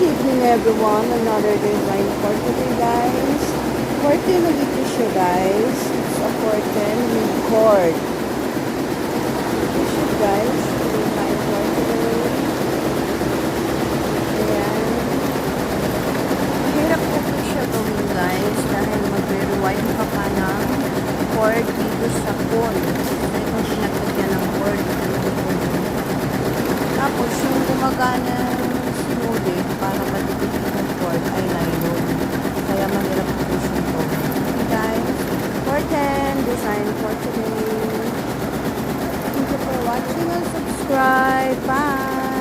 evening everyone, another design for today guys. Curtain na dito siya guys. It's a curtain with cord. Ito siya guys. Design for today. Ayan. Mahirap po po siya gawin guys dahil mag-rewind ka pa ng cord dito sa phone. Dahil kung pinagpagyan ng cord tapos yung gumagana sinulid para matipid yung cord ay nylon. Kaya mahirap po siya ito. Okay guys, curtain design for today. Thank you for watching and subscribe. Bye!